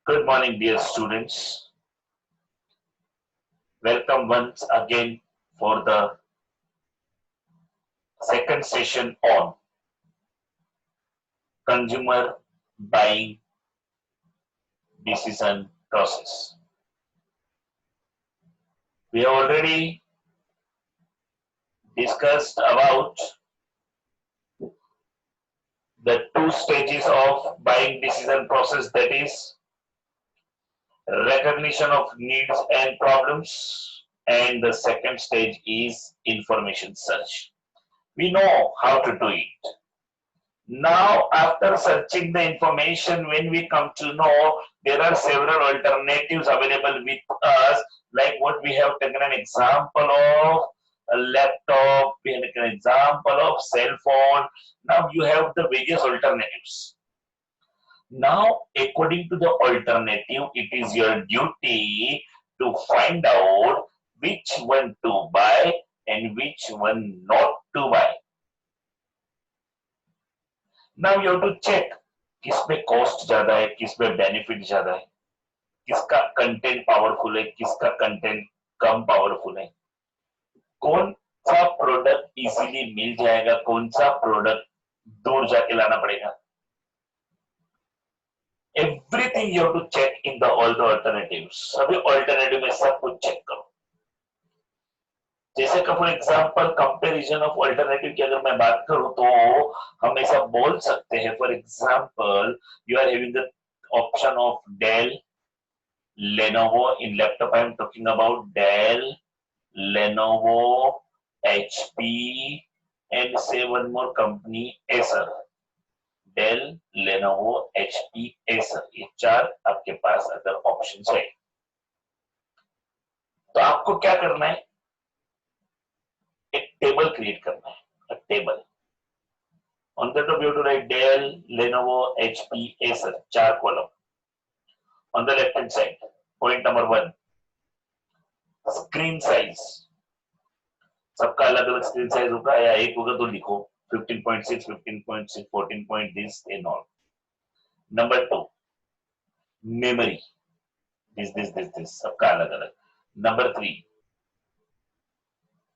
Good morning, dear students. Welcome once again for the second session on consumer buying decision process. We have already discussed about the two stages of buying decision process, that is recognition of needs and problems, and the second stage is information search. We know how to do it. Now, after searching the information, when we come to know there are several alternatives available with us, like what we have taken an example of a laptop, we have taken an example of cell phone. Now you have the various alternatives. Now, according to the alternative, it is your duty to find out which one to buy and which one not to buy. Now you have to check किसमें cost ज्यादा है, किसमें benefit ज्यादा है, किसका content powerful है, किसका content कम powerful है, कौन सा प्रोडक्ट इजीली मिल जाएगा, कौन सा प्रोडक्ट दूर जाके लाना पड़ेगा. Everything you have to check in the all the alternatives. सभी ऑल्टरनेटिव में सब कुछ चेक करो. जैसे कि for example comparison of alternative की अगर मैं बात करूं तो हम ऐसा बोल सकते हैं, for example you are having the option of Dell, Lenovo. In laptop I am talking about Dell, Lenovo, HP and say one more company Acer. Dell, Lenovo, HP, Acer, ये चार आपके पास अदर ऑप्शंस है. तो आपको क्या करना है, एक टेबल क्रिएट करना है. A table on the top you to write Dell, Lenovo, HP, Acer, चार column. On the left hand side point number 1, screen size. सबका अलग अलग स्क्रीन साइज होगा, या एक होगा तो लिखो 15.6, 15.6, 14 this and all. Number 2, memory, this सबका अलग अलग. नंबर 3,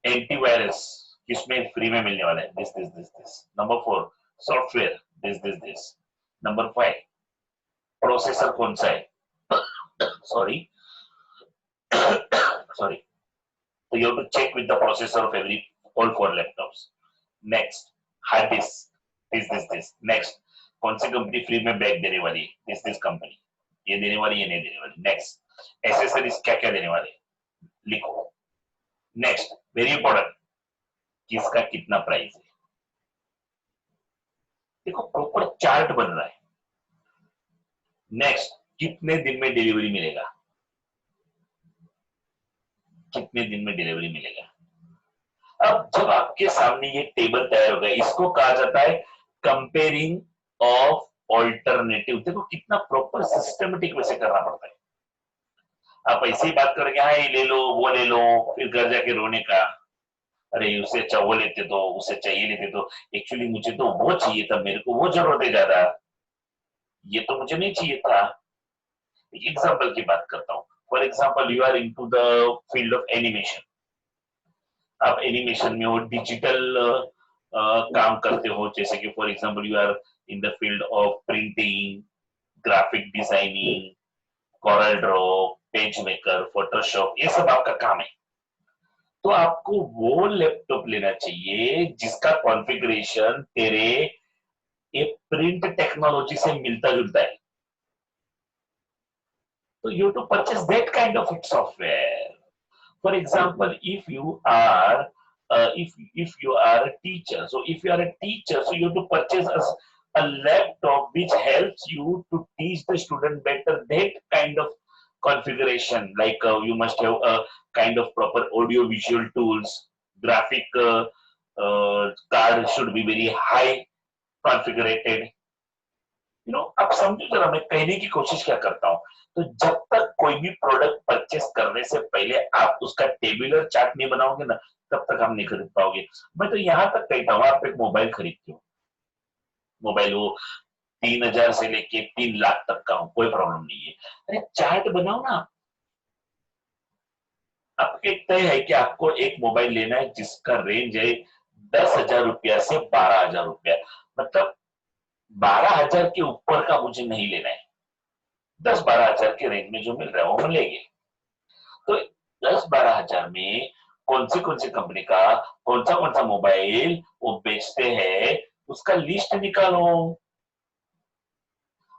एंटीवायरस, किसमें फ्री में मिलने वाला है, this. Number 4, software, this. Number 5, processor कौन सा है, sorry. So you have to check with the processor of all 4 laptops. Next, hard disk, this. Next, कौन सी कंपनी फ्री में बैग देने वाली है, this कंपनी, ये देने वाली, ये नहीं देने वाली. नेक्स्ट, एसेसरीज क्या क्या देने वाले, लिखो. नेक्स्ट, वेरी इंपॉर्टेंट, किसका कितना प्राइस है. देखो प्रॉपर चार्ट बन रहा है. नेक्स्ट, कितने दिन में डिलीवरी मिलेगा, कितने दिन में डिलीवरी मिलेगा. अब जब आपके सामने ये टेबल तैयार हो गया, इसको कहा जाता है कंपेयरिंग ऑफ ऑल्टरनेटिव. देखो कितना प्रॉपर सिस्टमेटिक वैसे करना पड़ता है. आप ऐसे ही बात करेंगे, हाँ ये ले लो, वो ले लो, फिर घर जाके रोने का, अरे उससे अच्छा वो लेते तो, उससे अच्छा ये लेते तो, एक्चुअली मुझे तो वो चाहिए था, मेरे को वो जरूरत है ज्यादा, ये तो मुझे नहीं चाहिए था. एग्जाम्पल की बात करता हूँ. For example you are into the field of animation. आप एनिमेशन में हो, डिजिटल काम करते हो, जैसे कि for example you are in the field of printing, graphic designing, Corel draw, page maker, Photoshop, ये सब आपका काम है. तो आपको वो लैपटॉप लेना चाहिए जिसका कॉन्फ़िगरेशन तेरे ये प्रिंट टेक्नोलॉजी से मिलता जुलता है. तो you have to purchase that kind of software. For example, if you are if you are a teacher, so if you are a teacher, so you have to purchase a laptop which helps you to teach the student better. That kind of configuration, like you must have a kind of proper audio visual tools, graphic card should be very high configured. You know, आप समझो जरा मैं कहने की कोशिश क्या करता हूँ. तो जब तक कोई भी प्रोडक्ट परचेस करने से पहले आप उसका टेबुलर चार्ट नहीं बनाओगे ना, तब तक आप नहीं खरीद पाओगे. मैं तो यहाँ तक कहता हूँ, आप एक मोबाइल खरीदते हो, मोबाइल वो 3,000 से लेके 3 लाख तक का हो, कोई प्रॉब्लम नहीं है। अरे चार्ट बनाओ ना। आपके एक तय है कि आपको एक मोबाइल लेना है जिसका रेंज है 10,000 रुपया से 12,000 रुपया, मतलब 12,000 के ऊपर का मुझे नहीं लेना है। 10-12 हजार के रेंज में जो मिल रहा है वो हम लेंगे। तो 10-12 हजार में कौन सी कंपनी का कौन सा मोबाइल वो बेचते हैं, उसका लिस्ट निकालो।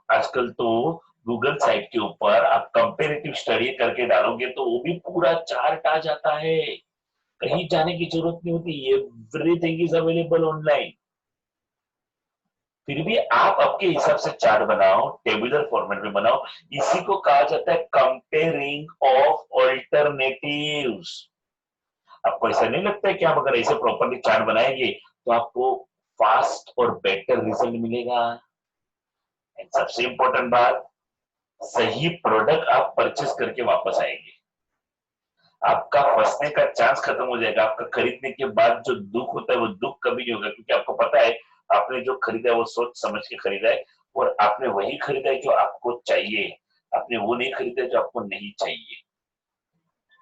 आजकल तो गूगल साइट के ऊपर आप कंपेरेटिव स्टडी करके डालोगे तो वो भी पूरा चार्ट आ जाता है। कहीं जाने की जरूरत नहीं होती, एवरीथिंग इज अवेलेबल ऑनलाइन। फिर भी आप आपके हिसाब से चार्ट बनाओ, टेबुलर फॉर्मेट में बनाओ। इसी को कहा जाता है कंपेयरिंग ऑफ ऑल्टरनेटिव्स। आपको ऐसा नहीं लगता है कि आप अगर ऐसे प्रॉपरली चार्ट बनाएंगे तो आपको फास्ट और बेटर रिजल्ट मिलेगा? एंड सबसे इंपॉर्टेंट बात, सही प्रोडक्ट आप परचेस करके वापस आएंगे, आपका फंसने का चांस खत्म हो जाएगा। आपका खरीदने के बाद जो दुख होता है वो दुख कभी नहीं होगा, क्योंकि आपको पता है आपने जो खरीदा है वो सोच समझ के खरीदा है, और आपने वही खरीदा है जो आपको चाहिए। आपने वो नहीं खरीदा जो आपको नहीं चाहिए।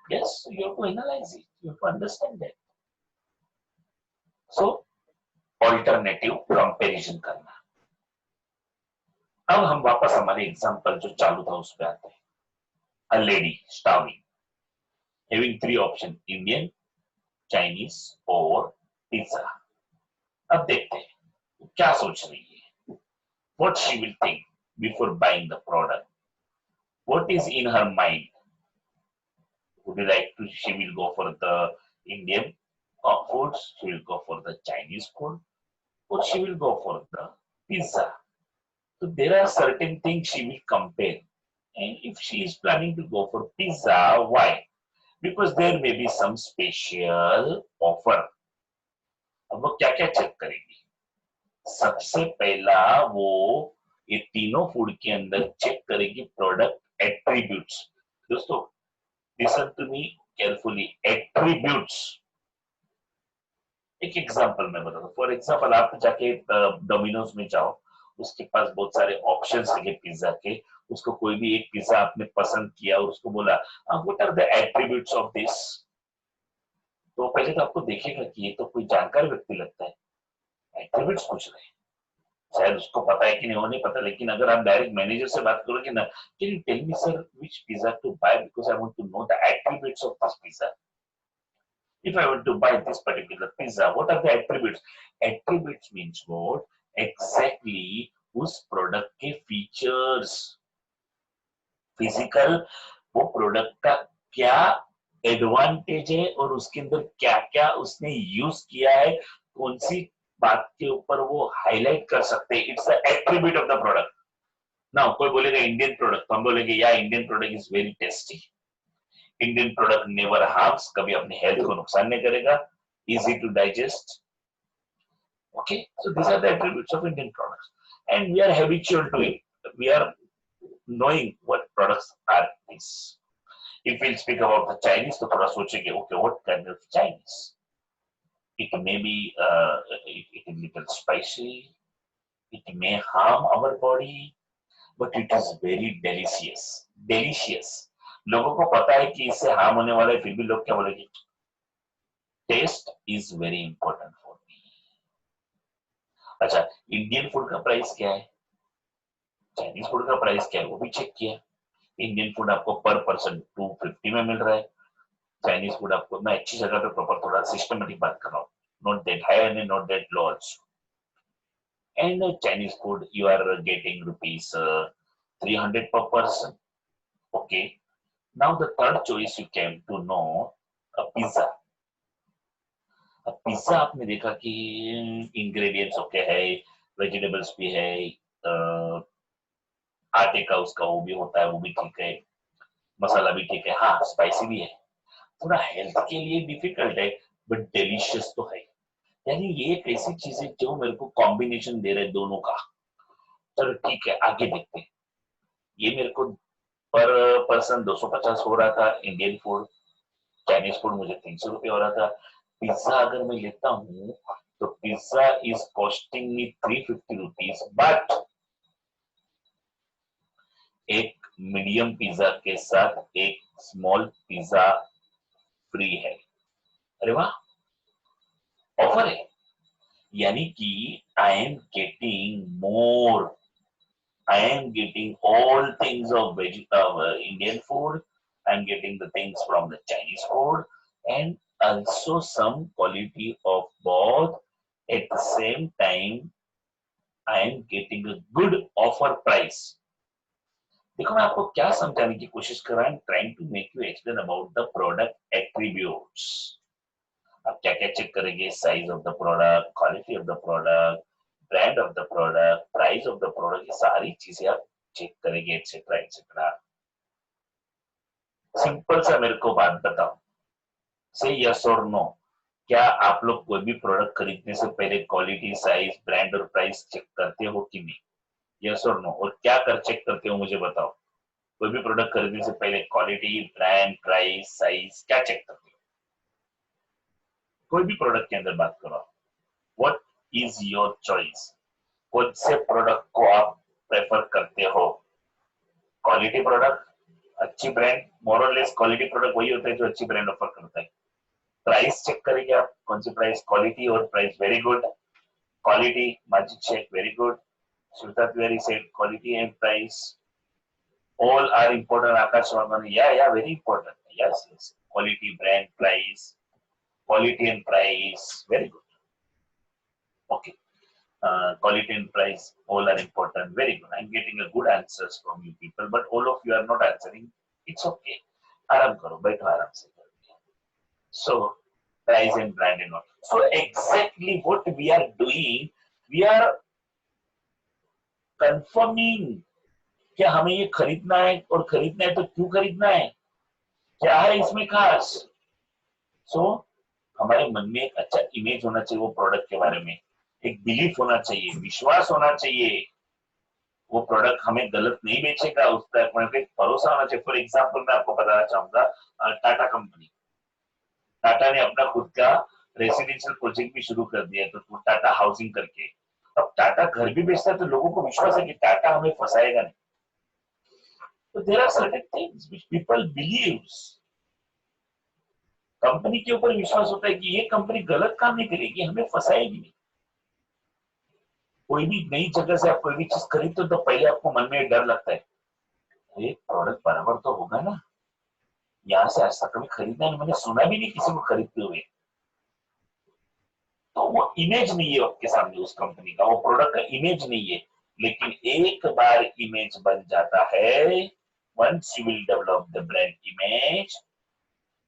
Yes, you have to analyse it, you have to understand that. So alternative comparison करना। अब हम वापस हमारे एग्जांपल जो चालू था उस पे आते हैं। A lady starving, having 3 option, Indian, Chinese और पिज्जा। अब देखते हैं क्या सोच रही है, what she will think before buying the product, what is in her mind. Would you like to, she will go for the Indian foods, she will go for the Chinese food, or she will go for the pizza. So there are certain things she will compare, and if she is planning to go for pizza, why? Because there may be some special offer. अब वो क्या क्या check करेगी? सबसे पहला वो ये तीनों फूड के अंदर चेक करेगी प्रोडक्ट एट्रीब्यूट्स। दोस्तों listen to me carefully, attributes. एक एग्जांपल मैं बताता हूँ। फॉर एग्जांपल आप जाके डोमिनोज में जाओ, उसके पास बहुत सारे ऑप्शंस है पिज्जा के, उसको कोई भी एक पिज्जा आपने पसंद किया और उसको बोला what are the attributes of this, तो पहले तो आपको देखेगा कि ये तो कोई जानकार व्यक्ति लगता है, एट्रीब्यूट्स पूछ रहे हैं। शायद उसको पता है कि नहीं वो नहीं पता, लेकिन अगर आप डायरेक्ट मैनेजर से बात करोगे ना, can you tell me sir which pizza to buy because I want to know the attributes of this pizza. If I want to buy this particular pizza, what are the attributes? Attributes means what? Exactly उस product के features, physical, वो product का क्या advantage है और उसके अंदर क्या क्या उसने यूज किया है, कौन सी बात के ऊपर वो हाईलाइट कर सकते हैं। It's the attribute of the product. Now कोई बोलेगा इंडियन प्रोडक्ट, तो हम बोलेंगे या Indian product is very tasty, Indian product never harms, कभी अपनी हेल्थ को नुकसान नहीं करेगा, easy to digest. Okay, so this are the attributes of Indian products and we are habitual to it, we are knowing what products are these. If we'll speak about the Chinese, तो थोड़ा सोचेंगे okay what kind of Chinese? It may be it is little spicy, it may harm our body, but it is very delicious. Delicious. लोगों को पता है कि इससे harm होने वाला है, फिर भी लोग क्या बोलेंगे? Taste is very important for me. अच्छा, इंडियन फूड का प्राइस क्या है, चाइनीज फूड का प्राइस क्या है वो भी चेक किया। इंडियन फूड आपको पर पर्सन 250 में मिल रहा है, चाइनीज फूड आपको, मैं अच्छी जगह पे प्रॉपर थोड़ा सिस्टमेटिक बात कर रहा हूँ, not that high and not that low also. And Chinese food you are getting rupees 300 per person. Okay, now the third choice you came to know, a pizza. अब पिज्जा आपने देखा कि ingredients okay है, vegetables भी है, आटे का उसका वो भी होता है, वो भी ठीक है, मसाला भी ठीक है, हाँ स्पाइसी भी है, थोड़ा हेल्थ के लिए डिफिकल्ट है बट डिलीशियस तो है। यानी ये एक ऐसी चीज है जो मेरे को कॉम्बिनेशन दे रहे दोनों का। चलो ठीक है, आगे देखते हैं। ये मेरे को पर पर्सन 250 हो रहा था इंडियन फूड, चाइनीज फूड मुझे 300 रुपये हो रहा था। पिज्जा अगर मैं लेता हूँ तो pizza is costing me 350 rupees, but एक मीडियम पिज्जा के साथ एक स्मॉल पिज्जा फ्री है। अरे वाह, ऑफर है। यानी कि I am getting more, I am getting all things of Indian food, I am getting the things from the Chinese food and also some quality of both. At the same time, I am getting a good offer price. देखो मैं आपको क्या समझाने की कोशिश कर रहा हूं, trying to make you explain about the product attributes. आप क्या क्या चेक करेंगे, size of the product, quality of the product, brand of the product, price of the product, ये सारी चीजें आप चेक करेंगे एक्सेट्रा एक्सेट्रा। सिंपल सा मेरे को बात बताओ, से यस और नो, क्या आप लोग कोई भी प्रोडक्ट खरीदने से पहले क्वालिटी, साइज, ब्रांड और प्राइस चेक करते हो कि नहीं? यस और नो, और क्या कर चेक करते हो मुझे बताओ। कोई भी प्रोडक्ट खरीदने से पहले क्वालिटी, ब्रांड, प्राइस, साइज क्या चेक करते हो? कोई भी प्रोडक्ट के अंदर बात करो, व्हाट इज योर चॉइस? कौन से प्रोडक्ट को आप प्रेफर करते हो? क्वालिटी प्रोडक्ट, अच्छी ब्रांड, मोर और लेस क्वालिटी प्रोडक्ट वही होता है जो अच्छी ब्रांड ऑफर करता है। प्राइस चेक करेंगे आप, कौन सी प्राइस, क्वालिटी और price, very good. Quality, Majid Shaikh, very good. Shweta Tiwari said quality and price all are important. Akash Varman, yeah, very important. Yes. Quality, brand, price, quality and price, very good. Okay. Quality and price all are important. Very good. I'm getting a good answers from you people, but all of you are not answering. It's okay. आराम करो, बैठो आराम से। So price and brand and all. So exactly what we are doing, we are confirming क्या हमें ये खरीदना है, और खरीदना है तो क्यों खरीदना है, क्या है इसमें खास। सो हमारे मन में एक अच्छा इमेज होना चाहिए वो प्रोडक्ट के बारे में, एक बिलीफ होना चाहिए, विश्वास होना चाहिए, वो प्रोडक्ट हमें गलत नहीं बेचेगा, उस पर एक भरोसा होना चाहिए। फॉर एग्जाम्पल मैं आपको बताना चाहूंगा, टाटा कंपनी, टाटा ने अपना खुद का रेसिडेंशियल प्रोजेक्ट भी शुरू कर दिया, तो टाटा हाउसिंग करके। अब टाटा घर भी बेचता है तो लोगों को विश्वास है कि टाटा हमें फंसाएगा नहीं। तो there are certain things which people believes, company के ऊपर विश्वास होता है कि ये कंपनी गलत काम नहीं करेगी, हमें फंसाएगी नहीं। कोई भी नई जगह से आप कोई भी चीज खरीदते हो तो पहले आपको मन में डर लगता है, ये प्रोडक्ट बराबर तो होगा ना, यहाँ से आज तक कभी खरीदना नहीं, मैंने सुना भी नहीं किसी को खरीदते हुए। तो वो इमेज नहीं है आपके सामने उस कंपनी का, वो प्रोडक्ट का इमेज नहीं है। लेकिन एक बार इमेज बन जाता है, once you will develop the brand image,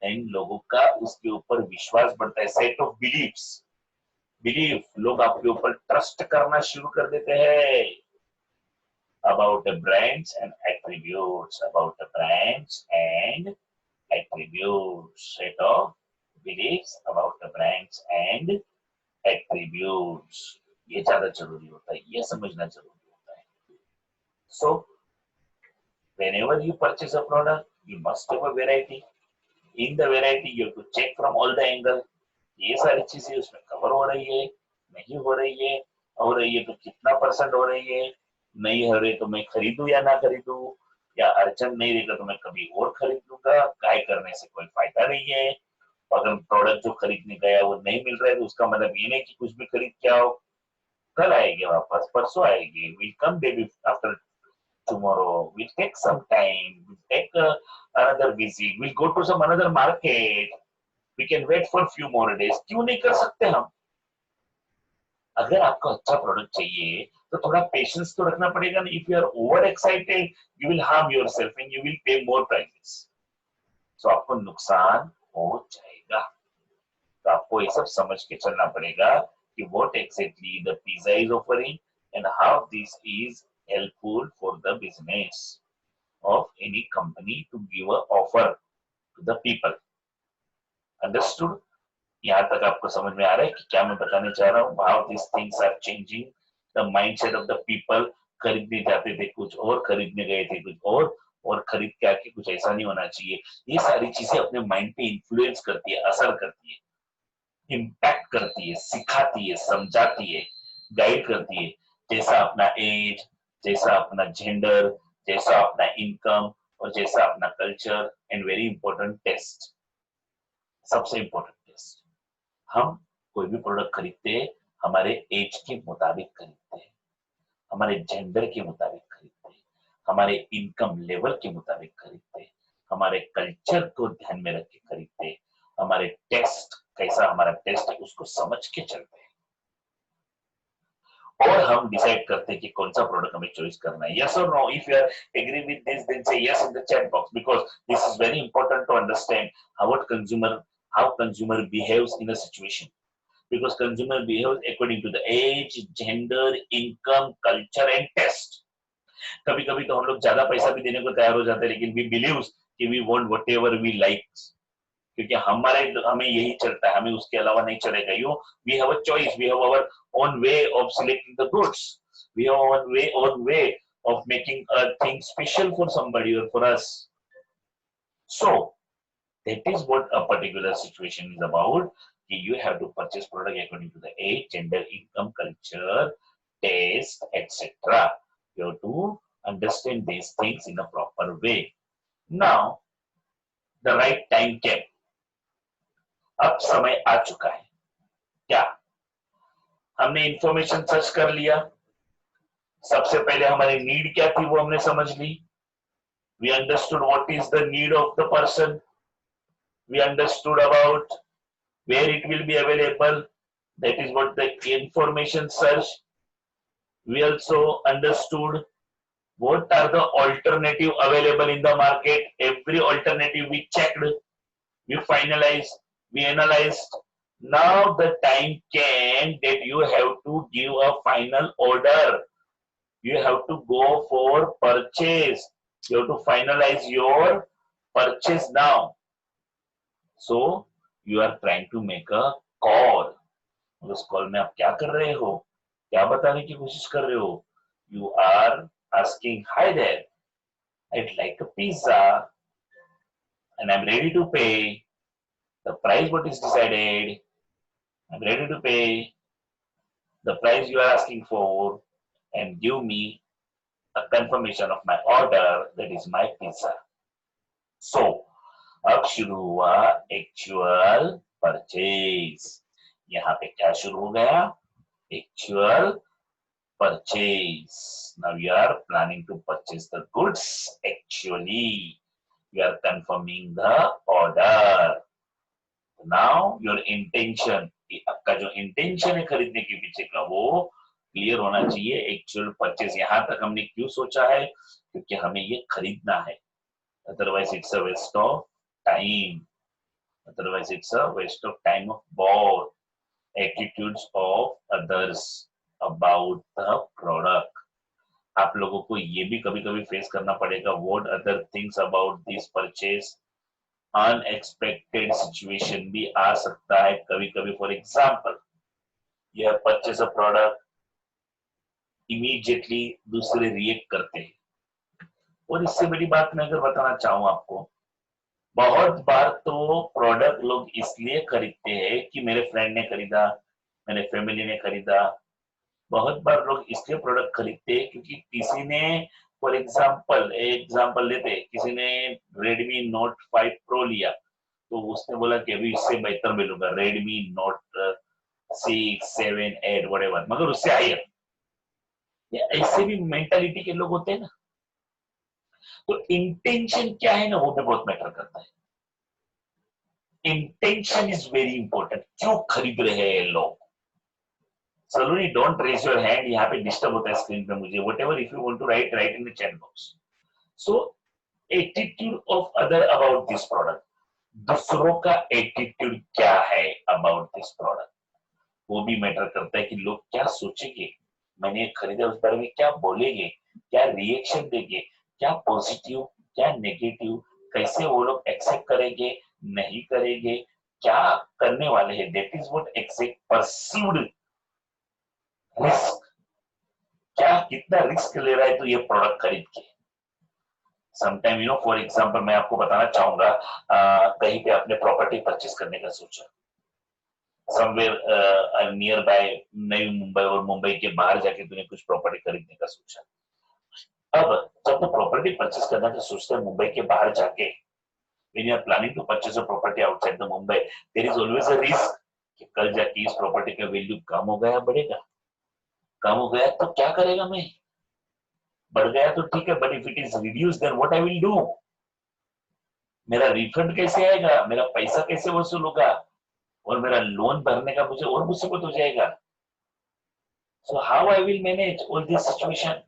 and लोगों का उसके ऊपर विश्वास बढ़ता है, सेट ऑफ बिलीफ, लोग आपके ऊपर ट्रस्ट करना शुरू कर देते हैं। About the brands and attributes, about the brands and attributes, set of beliefs about the brands and attributes, ये ज्यादा जरूरी होता है, ये समझना जरूरी होता है। सो whenever you purchase a product, you must have a variety. In the variety, you have to check from all the angle. ये सारी चीजें उसमें कवर हो रही है, नहीं हो रही है, हो रही है तो कितना % हो रही है, नहीं हो रही तो मैं खरीदूं या ना खरीदूं, या अर्चन नहीं रहेगा तो मैं कभी और खरीद लूंगा, काय करने से कोई फायदा नहीं है। अगर प्रोडक्ट जो खरीदने गया वो नहीं मिल रहा है तो उसका मतलब ये नहीं कि कुछ भी खरीद के आओ, कल आएंगे वापस, परसों आएंगे, will come baby after tomorrow, we'll take some time, we'll take another visit, we'll go to some another market, we can wait for few more days। क्यों नहीं कर सकते हम? अगर आपको अच्छा प्रोडक्ट चाहिए तो थोड़ा पेशेंस तो रखना पड़ेगा ना। If you are over excited you will harm yourself and you will pay more prices, सो आपको नुकसान हो जाएगा। तो आपको ये सब समझ के चलना पड़ेगा कि what exactly the pizza is offering and how this is helpful for the business of any company to give a offer to the people. Understood? यहाँ तक आपको समझ में आ रहा है कि क्या मैं बताने चाह रहा हूँ? How these things are changing the mindset of the people। खरीदने जाते थे कुछ और, खरीदने गए थे कुछ और खरीद के आके कुछ ऐसा नहीं होना चाहिए। ये सारी चीजें अपने माइंड पे इन्फ्लुएंस करती है, असर करती है, इम्पैक्ट करती है, सिखाती है, समझाती है, गाइड करती है। जैसा अपना एज, जैसा अपना जेंडर, जैसा अपना इनकम और जैसा अपना culture and very important taste, सबसे इंपॉर्टेंट टेस्ट। हम कोई भी प्रोडक्ट खरीदते हैं हमारे एज के मुताबिक खरीदते हैं, हमारे जेंडर के मुताबिक खरीदते हैं, हमारे इनकम लेवल के मुताबिक खरीदते हैं, हमारे कल्चर को ध्यान में रख के खरीदते हैं, हमारे टेस्ट कैसा हमारा टेस्ट है उसको समझ के चलते हैं और हम डिसाइड करते हैं कि कौन सा प्रोडक्ट हमें चॉइस करना है। यस और no, if you are agree with this then say yes in the chat box because this is very important to understand how consumer behaves in a situation because consumer behaves according to the age, gender, income, culture and taste. कभी कभी तो हम लोग ज्यादा पैसा भी देने को तैयार हो जाते हैं लेकिन वी बिलीव्स कि we want whatever we like क्योंकि हमें यही चलता है, हमें उसके अलावा नहीं चलेगा। You we have a choice, we have our own way of selecting the goods, we have our own way of making a thing special for somebody or for us. So that is what a particular situation is about. You have to purchase product according to the age, gender, income, culture, taste, etc. You have to understand these things in a proper way. Now the right time came. अब समय आ चुका है। क्या हमने information search कर लिया, सबसे पहले हमारी नीड क्या थी वो हमने समझ ली। We understood what is the need of the person, we understood about where it will be available, that is what the information search. We also understood what are the alternative available in the market, every alternative we checked, we finalized, we analyzed. Now the time came that you have to give a final order, you have to go for purchase, you have to finalize your purchase now. So you are trying to make a call. उस call में आप क्या कर रहे हो, क्या बताने की कोशिश कर रहे हो? You are asking, hi there, I'd like a pizza and I'm ready to pay the price what is decided. I'm ready to pay the price you are asking for and give me a confirmation of my order, that is my pizza. So अब शुरू हुआ actual purchase. यहाँ पे क्या शुरू हो गया? Actual purchase. Now you are planning to purchase the goods actually. You are confirming the order. Now your intention, आपका जो इंटेंशन है खरीदने के पीछे का वो क्लियर होना चाहिए। एक्चुअल परचेज यहाँ तक हमने क्यों सोचा है? क्योंकि हमें ये खरीदना है, otherwise it's a waste of time, otherwise it's a waste of time of both attitudes of others about the product. आप लोगों को ये भी कभी कभी फेस करना पड़ेगा, what other things about this purchase. Unexpected situation भी आ सकता है कभी कभी। फॉर एग्जाम्पल, यह परचेज अ प्रोडक्ट, इमीडिएटली दूसरे रिएक्ट करते हैं। और इससे बड़ी बात मैं अगर बताना चाहूं आपको, बहुत बार तो प्रोडक्ट लोग इसलिए खरीदते हैं कि मेरे फ्रेंड ने खरीदा, मेरे फैमिली ने खरीदा। बहुत बार लोग इसलिए प्रोडक्ट खरीदते हैं क्योंकि किसी ने, फॉर एग्जाम्पल लेते, किसी ने रेडमी नोट 5 प्रो लिया तो उसने बोला कि अभी इससे बेहतर मिलूंगा रेडमी नोट 6, 7, 8 व्हाटएवर, मगर उससे हायर। ऐसे भी मेंटालिटी के लोग होते हैं ना। तो इंटेंशन क्या है ना, वो पे बहुत मैटर करता है। Intention is very important. क्यों खरीद रहे हैं लोग? Saloni don't raise your hand, यहाँ पे डिस्टर्ब होता है स्क्रीन पे मुझे। Whatever if you want to write, write in the chat box. So attitude of other about this product, दूसरों का एटीट्यूड क्या है अबाउट दिस प्रोडक्ट, वो भी मैटर करता है कि लोग क्या सोचेंगे, मैंने खरीदा उस बारे में क्या बोलेंगे, क्या रिएक्शन देंगे, क्या पॉजिटिव क्या नेगेटिव, कैसे वो लोग एक्सेप्ट करेंगे नहीं करेंगे, क्या करने वाले हैं। That is what except perceived risk, क्या कितना रिस्क ले रहा है तो ये प्रोडक्ट खरीद के। Sometime you know, for example मैं आपको बताना चाहूंगा, कहीं पे आपने प्रॉपर्टी परचेस करने का सोचा, समवेयर नियर बाय नई मुंबई और मुंबई के बाहर जाके तूने कुछ प्रॉपर्टी खरीदने का सोचा। अब जब तो प्रॉपर्टी परचेस करना तो सोचते हैं मुंबई के बाहर जाके, when you are planning to purchase a property outside the Mumbai, there is always a risk कि कल जाके इस प्रॉपर्टी का वैल्यू कम हो गया बढ़ेगा, कम हो गया तो क्या करेगा मैं, बढ़ गया तो ठीक है, but if it is reduce then what I will do, मेरा रिफंड कैसे आएगा, मेरा पैसा कैसे वसूल होगा, और मेरा लोन भरने का मुझे और मुसीबत हो जाएगा। So how I will manage all this situation.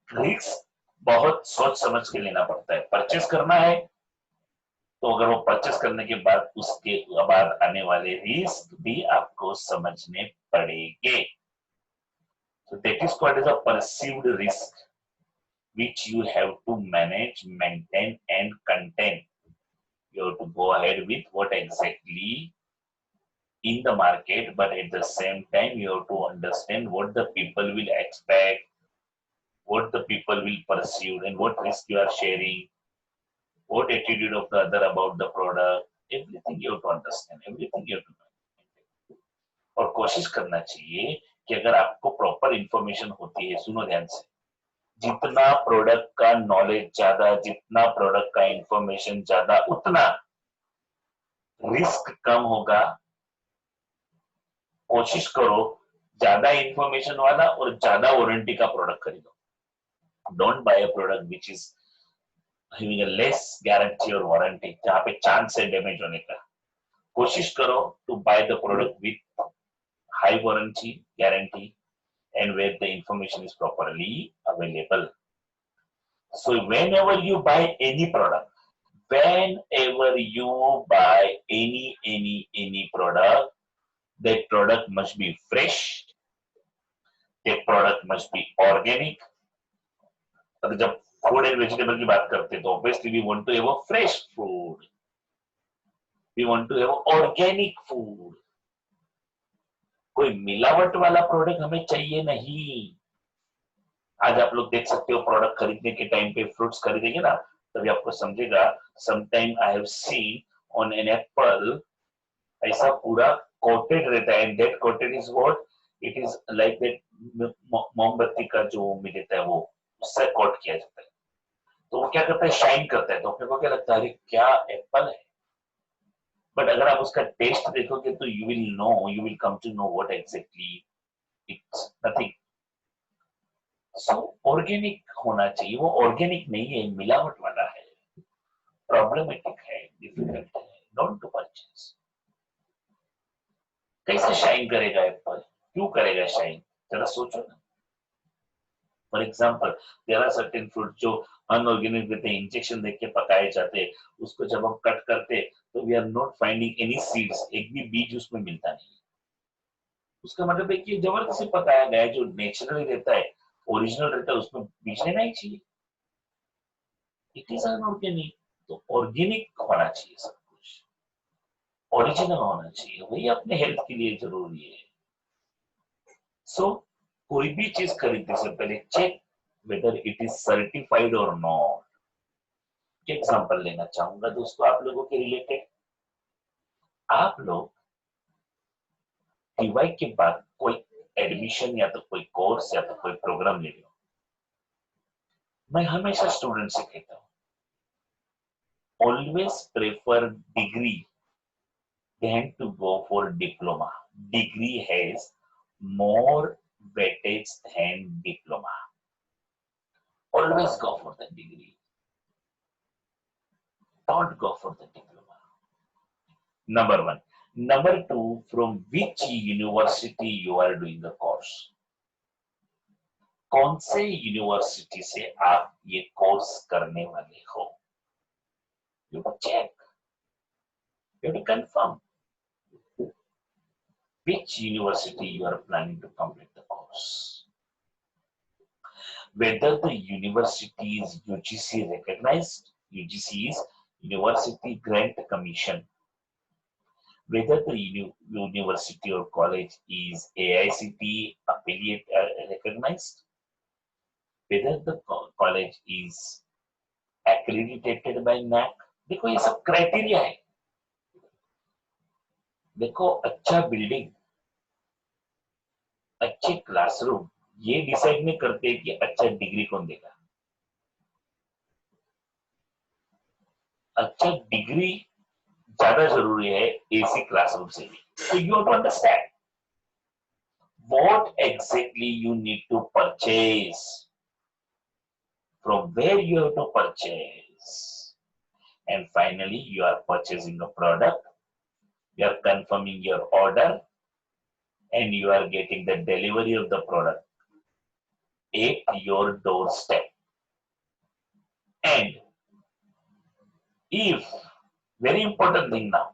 Risk बहुत सोच समझ के लेना पड़ता है। परचेस करना है तो अगर वो परचेस करने के बाद उसके बाद आने वाले रिस्क भी आपको समझने पड़ेंगे। So that is called as a perceived risk, which you have to manage, maintain, and contain. You have to go ahead with what exactly in the market, but at the same time, you have to understand what the people will expect, what the people will perceive, and what risk you are sharing, what attitude of the other about the product. Everything you have to understand, everything you have to know. और कोशिश करना चाहिए कि अगर आपको proper information होती है, सुनो ध्यान से, जितना प्रोडक्ट का नॉलेज ज्यादा, जितना प्रोडक्ट का इंफॉर्मेशन ज्यादा, उतना रिस्क कम होगा। कोशिश करो ज्यादा इंफॉर्मेशन वाला और ज्यादा वारंटी का प्रोडक्ट खरीदो। Don't buy a product which is having a less guarantee और वारंटी, जहां पे चांस है डैमेज होने का। कोशिश करो to buy the product with high warranty guarantee and where the information is properly available. So whenever you buy any product, whenever you buy any product, that product must be fresh, that product must be organic. अगर जब food and vegetable की बात करते हैं तो obviously we want to have a fresh food, we want to have organic food. कोई मिलावट वाला प्रोडक्ट हमें चाहिए नहीं। आज आप लोग देख सकते हो प्रोडक्ट खरीदने के टाइम पे फ्रूट्स खरीदेंगे ना, तभी आपको समझेगा। Sometime I have seen on an apple ऐसा पूरा कोटेड रहता है, and that coated is what it is like that मोमबत्ती का जो मिलता है वो उससे कोट किया जाता है, तो वो क्या करता है, शाइन करता है। तो अपने को क्या लगता है, अरे क्या एप्पल है, बट अगर आप उसका टेस्ट देखोगे तो you will know, you will come to know what exactly it's nothing. So organic होना चाहिए, वो ऑर्गेनिक नहीं है, मिलावट वाला है, प्रॉब्लमेटिक है, डिफिकल्ट है, डोंट टू परचेज। कैसे शाइन करेगा एप्पल, क्यों करेगा शाइन, जरा सोचो ना। For example there are certain fruit जो अनऑर्गेनिक रहते हैं, इंजेक्शन देके पकाए जाते हैं, उसको जब हम कट करते तो we are not finding any seeds, एक भी बीज उसमें मिलता नहीं। उसका मतलब है कि जबरदस्ती पकाया गया है, जो नेचुरली रहता है, ओरिजिनल रहता है, उसमें बीज लेना ही चाहिए। It is unorganic. तो ऑर्गेनिक होना चाहिए, सब कुछ ओरिजिनल होना चाहिए, वही अपने हेल्थ के लिए जरूरी है। सो कोई भी चीज खरीदने से पहले check whether it is certified और नॉट। एग्जांपल लेना चाहूंगा दोस्तों आप लोगों के रिलेटेड। आप लोग टीवाई के बाद कोई एडमिशन या तो कोई कोर्स या तो कोई प्रोग्राम ले लो। मैं हमेशा स्टूडेंट से कहता हूं, always prefer degree than to go for diploma. Degree has more weightage than diploma. Always go for the degree. Don't go for the diploma. Number one. Number two, from which university you are doing the course. कौन से university से आप ये course करने वाले हो? You have to check. You have to confirm which university you are planning to complete the course. Whether the university is UGC recognized, UGC is University Grant Commission. Whether the university or college is AICTE affiliate recognized. Whether the college is accredited by NAC. देखो ये सब criteria है। देखो अच्छा building, अच्छे classroom, ये decide नहीं करते कि अच्छा डिग्री कौन देगा। अच्छा डिग्री ज्यादा जरूरी है एसी क्लासरूम से भी। So you have to understand what exactly you need to purchase, from where you have to purchase, and finally you are purchasing a product, you are confirming your order, and you are getting the delivery of the product at your doorstep. And if, very important thing now,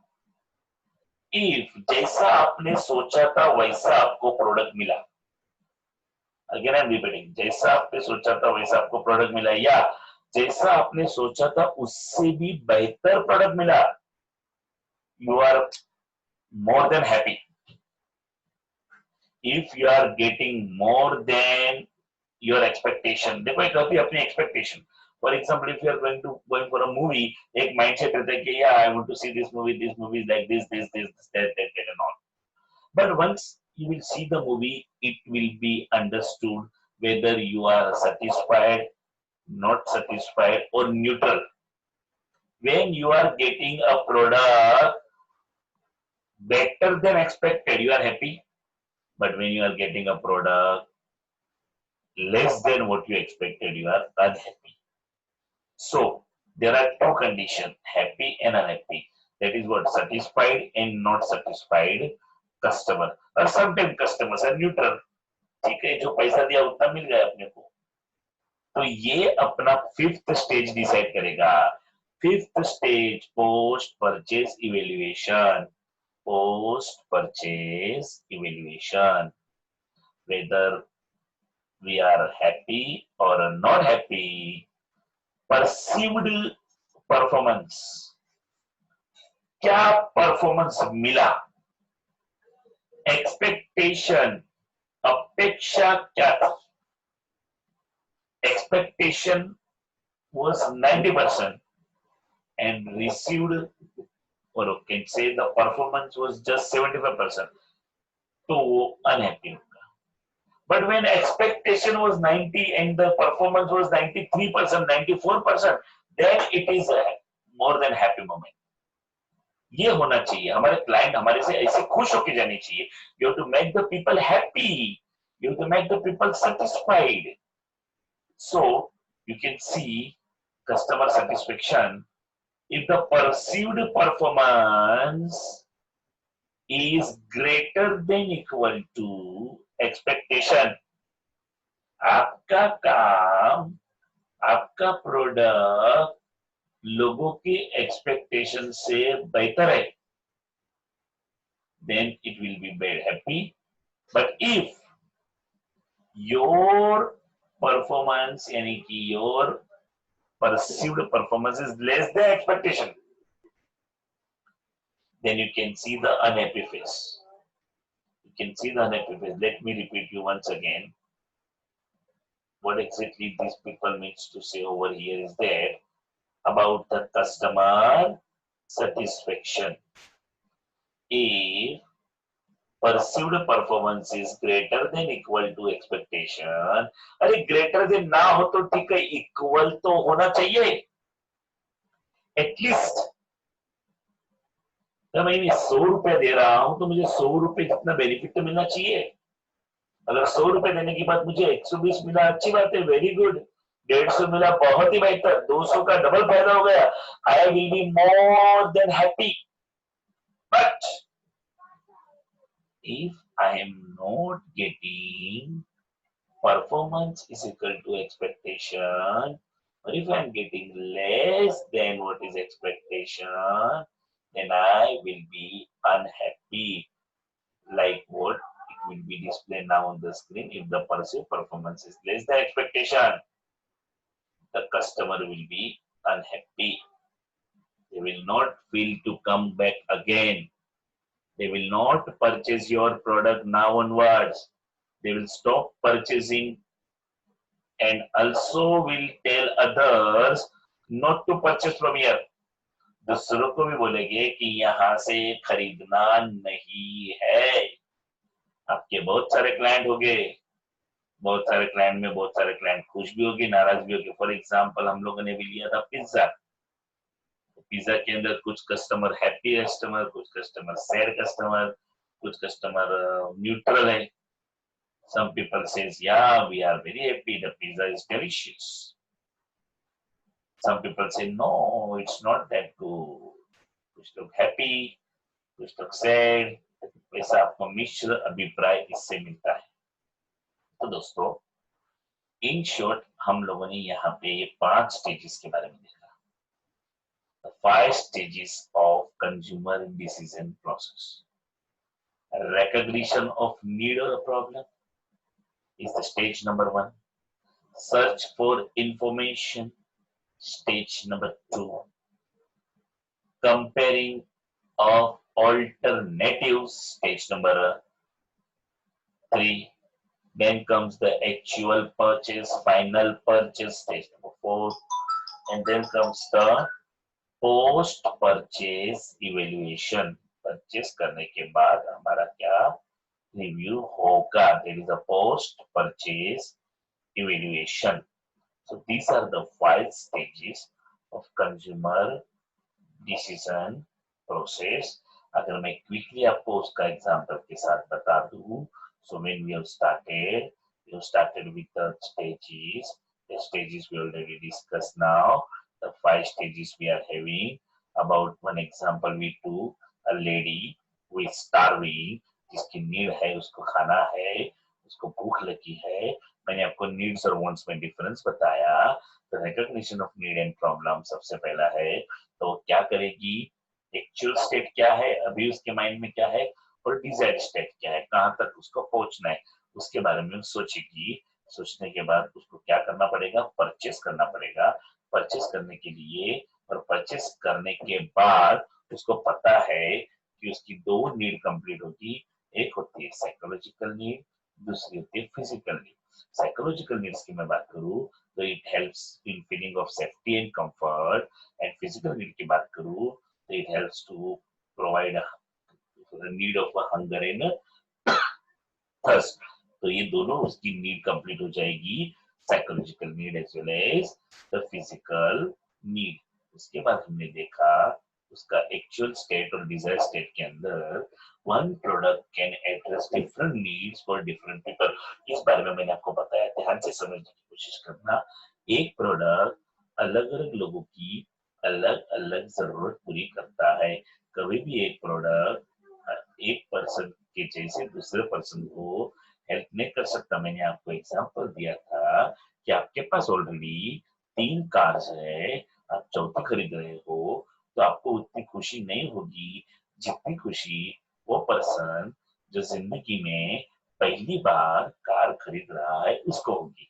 if जैसा आपने सोचा था वैसा आपको product मिला, again I am repeating, जैसा आपने सोचा था वैसा आपको प्रोडक्ट मिला, या जैसा आपने सोचा था उससे भी बेहतर प्रोडक्ट मिला, you are more than happy. If you are getting more than your expectation, देखो एक होती है अपनी expectation. For example if you are going for a movie, एक माइंडसेट रहता है कि या I want to see this movie is like this that and all, but once you will see the movie, it will be understood whether you are satisfied, not satisfied, or neutral. When you are getting a product better than expected, you are happy. But when you are getting a product less than what you expected, you are unhappy. So there are two conditions, happy and unhappy. That is what satisfied and not satisfied customer, or sometimes customers are neutral. ठीक है, जो पैसा दिया उतना मिल गया अपने को। तो ये अपना फिफ्थ स्टेज डिसाइड करेगा। Fifth stage post purchase evaluation, post purchase evaluation, whether we are happy और नॉट हैप्पी, परसीव्ड परफॉर्मेंस, क्या परफॉर्मेंस मिला, एक्सपेक्टेशन, अपेक्षा क्या था, expectation was 90% and received, or you can say the performance was just 75%, तो वो unhappy होगा। But when expectation was 90 and the performance was 93%, 94%, then it is a more than happy moment. ये होना चाहिए, हमारे क्लाइंट हमारे से ऐसे खुश होके जाने चाहिए। You have to make the people happy, you have to make the people satisfied. So you can see customer satisfaction, if the perceived performance is greater than equal to expectation, आपका काम, आपका प्रोडक्ट लोगों की expectation से बेहतर है, then it will be very happy. But if your performance, यानी कि your perceived performance is less than expectation, then you can see the unhappy face. You can see the unhappy face. Let me repeat you once again. What exactly these people means to say over here is that about the customer satisfaction. If perceived performance is greater than equal to expectation, अरे greater than ना हो तो ठीक है, equal तो होना चाहिए at least. तो मैं 100 रुपए दे रहा हूं तो मुझे 100 रुपए जितना बेनिफिट तो मिलना चाहिए। अगर 100 रुपए देने की बात मुझे 120 मिला, अच्छी बात है, वेरी गुड। 150 मिला, बहुत ही बेहतर, 200 का डबल फायदा हो गया, I will be more than happy. But if I am not getting performance is equal to expectation, or if I am getting less than what is expectation, then I will be unhappy. Like what it will be displayed now on the screen. If the perceived performance is less than expectation, the customer will be unhappy. They will not feel to come back again. They will not purchase your product now onwards. They will stop purchasing and also will tell others not to purchase from here. दूसरों को भी बोलेंगे कि यहाँ से खरीदना नहीं है। आपके बहुत सारे क्लाइंट हो गए, बहुत सारे क्लाइंट में बहुत सारे क्लाइंट खुश भी होगी, नाराज भी होगी। फॉर एग्जाम्पल हम लोगों ने भी लिया था पिज्जा। पिज्जा के अंदर कुछ कस्टमर हैप्पी कस्टमर, कुछ कस्टमर सैड कस्टमर, कुछ कस्टमर न्यूट्रल है। Some people says, yeah, we are very happy. The pizza is delicious. Some people say, no, it's not that good. कुछ लोग हैप्पी, कुछ लोग सैड। ऐसा आपको मिश्र अभिप्राय इससे मिलता है। तो दोस्तों, इन शॉर्ट हम लोगों ने यहाँ पे ये 5 स्टेजेस के बारे में देखा। The 5 stages of consumer decision process. Recognition of need or a problem is the stage number 1. Search for information, stage number 2. Comparing of alternatives, stage number 3. Then comes the actual purchase, final purchase, stage number 4. And then comes the post purchase evaluation. Purchase करने के बाद हमारा क्या review होगा? There is a post purchase evaluation. So these are the 5 stages of consumer decision process. अगर मैं quickly आपको उसका एग्जांपल के साथ बता दूं, so when we have started with the stages we already discussed now. The 5 stages we are having. About one example we took a lady who is starving, जिसकी need है, उसको खाना है, उसको भूख लगी है। मैंने आपको नीड्स और वांट्स में डिफरेंस बताया। तो recognition of need and problem सबसे पहला है। तो क्या करेगी? एक्चुअल स्टेट क्या है, अभी उसके माइंड में क्या है, और डिजायर्ड स्टेट क्या है, कहां तक उसको पहुंचना है, उसके बारे में सोचेगी। सोचने के बाद उसको क्या करना पड़ेगा? परचेस करना पड़ेगा। परचेस करने के लिए और परचेस करने के बाद उसको पता है कि उसकी 2 नीड कंप्लीट होगी। एक होती है साइकोलॉजिकल नीड, दूसरी होती है फिजिकल नीड। साइकोलॉजिकल नीड्स की मैं बात करूं तो it helps in feeling of safety and comfort. And physical need की बात करूं तो it helps to provide need of hunger and thirst. तो ये दोनों उसकी नीड कंप्लीट हो जाएगी, psychological need as well as the physical need. उसके बाद हमने देखा उसका एक्चुअल स्टेट और डिजायर स्टेट के अंदर one product can address different needs for different people. इस बारे में मैंने आपको बताया, ध्यान से समझने की कोशिश करना। एक प्रोडक्ट अलग अलग लोगों की अलग अलग जरूरत पूरी करता है। कभी भी एक प्रोडक्ट एक पर्सन के जैसे दूसरे पर्सन को हेल्प नहीं कर सकता। मैंने आपको एग्जांपल दिया था कि आपके पास ऑलरेडी 3 कार्स है, आप चौथी खरीद रहे हो, तो आपको उतनी खुशी नहीं होगी जितनी खुशी वो पर्सन जो जिंदगी में पहली बार कार खरीद रहा है उसको होगी।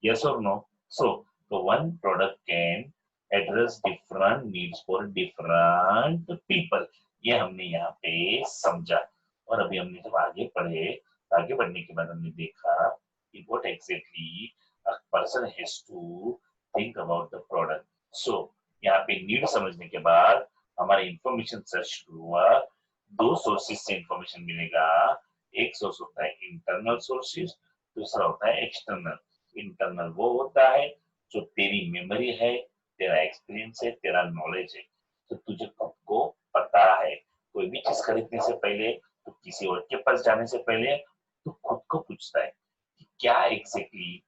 यस और नो? सो तो one product can address different needs for different people. ये हमने यहाँ पे समझा। और अभी हमने जब आगे पढ़े, आगे बढ़ने के बाद हमने देखा कि what exactly a person has to think about the product. So यहाँ पे नीड समझने के बाद हमारा इंफॉर्मेशन सर्च शुरू हुआ। 2 सोर्सेस से इंफॉर्मेशन मिलेगा। एक सोर्स होता है इंटरनल सोर्सेस, दूसरा होता है एक्सटर्नल। इंटरनल वो होता है जो तेरी मेमोरी है, तेरा एक्सपीरियंस है, तेरा नॉलेज है। तो तुझे खुद को पता है, कोई भी चीज खरीदने से पहले तो किसी और के पास जाने से पहले तो खुद को पूछता है कि क्या एग्जैक्टली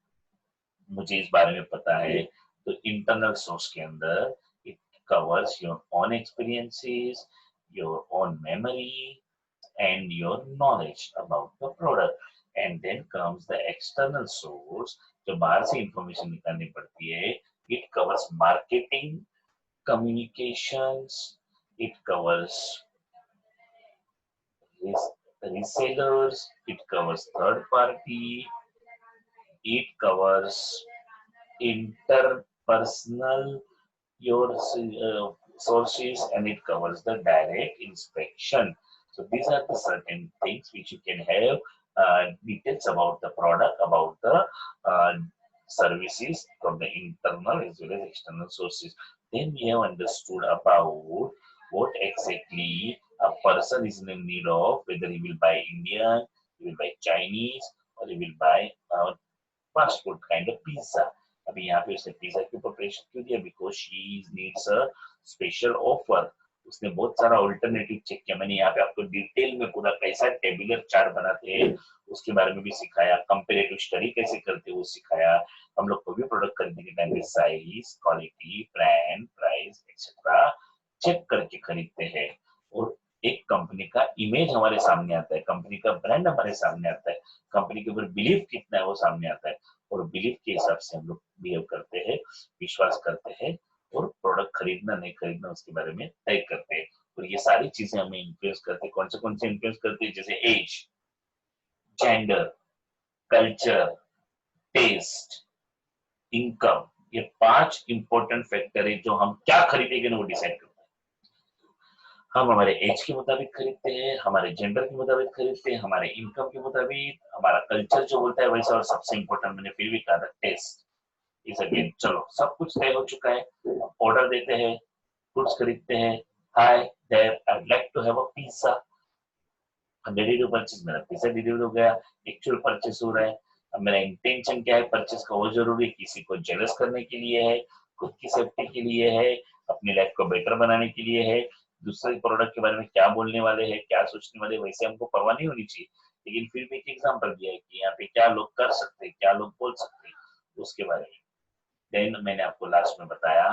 मुझे इस बारे में पता है। तो इंटरनल सोर्स के अंदर it covers your own experiences, your own memory and your knowledge about the product. And then comes the external source जो बाहर से इंफॉर्मेशन निकालनी पड़ती है। It covers marketing, communications, it covers resellers, it covers third party, it covers interpersonal your sources, and it covers the direct inspection. So these are the certain things which you can have details about the product, about the services from the internal as well as external sources. Then we have understood about what exactly a person is in need of, whether he will buy Indian, he will buy Chinese, or he will buy fast food kind of pizza. अभी यहाँ पे उसने pizza के ऊपर pressure क्यों दिया? Because she needs a special offer. उसने बहुत सारा ऑल्टरनेटिव चेक किया। मैंने यहाँ पे आपको डिटेल में पूरा कैसा टेबुलर चार्ट बनाते हैं उसके बारे में भी सिखाया, कंपेरेटिव स्टडी कैसे करते हैं वो सिखाया। हम लोग कोई भी प्रोडक्ट खरीदने के टाइम पे size, quality, brand, price etcetera check करके खरीदते हैं। और एक कंपनी का इमेज हमारे सामने आता है, कंपनी का ब्रांड हमारे सामने आता है, कंपनी के ऊपर बिलीव कितना है वो सामने आता है, और बिलीव के हिसाब से हम लोग बिहेव करते हैं, विश्वास करते हैं, और प्रोडक्ट खरीदना नहीं खरीदना उसके बारे में तय करते हैं। और ये सारी चीजें हमें इन्फ्लुएंस करते हैं। कौन से इन्फ्लुएंस करते हैं? जैसे age, gender, culture, taste, income. ये 5 इंपॉर्टेंट फैक्टर है जो हम क्या खरीदेंगे वो डिसाइड करते हैं। हम हमारे एज के मुताबिक खरीदते हैं, हमारे जेंडर के मुताबिक खरीदते हैं, हमारे इनकम के मुताबिक, हमारा कल्चर जो बोलता है वैसा, और सबसे इंपॉर्टेंट मैंने फिर भी कहा था, टेस्ट इज अगेन। चलो सब कुछ तय हो चुका है, ऑर्डर देते हैं, गुड्स खरीदते हैं। Hi there, I would like to have a pizza. Ready to purchase, मेरा पिज्जा डिलीवर हो गया, एक्चुअल परचेस हो रहा है। अब मेरा इंटेंशन क्या है परचेस का वो जरूरी है, किसी को जेलस करने के लिए है, खुद की सेफ्टी के लिए है, अपनी लाइफ को बेटर बनाने के लिए है, दूसरे प्रोडक्ट के बारे में क्या बोलने वाले हैं, क्या सोचने वाले, वैसे हमको परवाह नहीं होनी चाहिए। लेकिन फिर भी एक एग्जाम्पल दिया है कि यहाँ पे क्या लोग कर सकते हैं, क्या लोग बोल सकते हैं उसके बारे में। देन मैंने आपको लास्ट में बताया,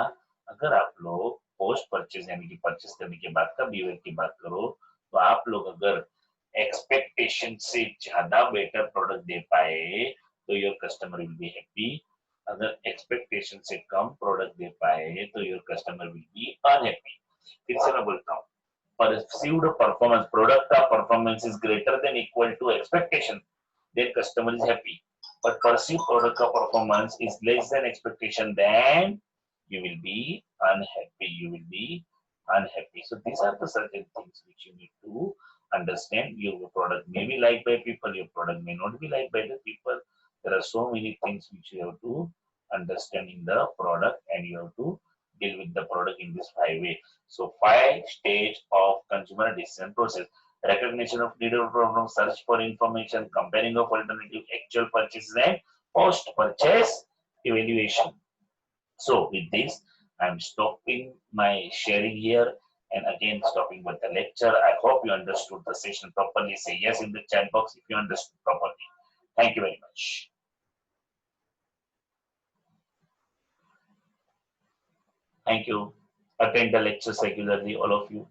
अगर आप लोग पोस्ट परचेज यानी कि परचेज करने के बाद का बिहेवियर की बात करो, तो आप लोग अगर एक्सपेक्टेशन से ज्यादा बेटर प्रोडक्ट दे पाए तो your customer will be happy. अगर एक्सपेक्टेशन से कम प्रोडक्ट दे पाए तो your customer will be unhappy. फिर से मैं बोलता हूँ, perceived performance, product of performance is greater than equal to expectation, then customer is happy. But perceived product of performance is less than expectation, then you will be unhappy. You will be unhappy. So these are the certain things which you need to understand. Your product may be liked by people, your product may not be liked by the people. There are so many things which you have to understand in the product, and you have to deal with the product in this 5 ways. So 5 stage of consumer decision process: recognition of need or problem, search for information, comparing of alternative, actual purchases, and post-purchase evaluation. So with this, I'm stopping my sharing here, and again stopping with the lecture. I hope you understood the session properly. Say yes in the chat box if you understood properly. Thank you very much. Thank you. Attend the lectures regularly, all of you.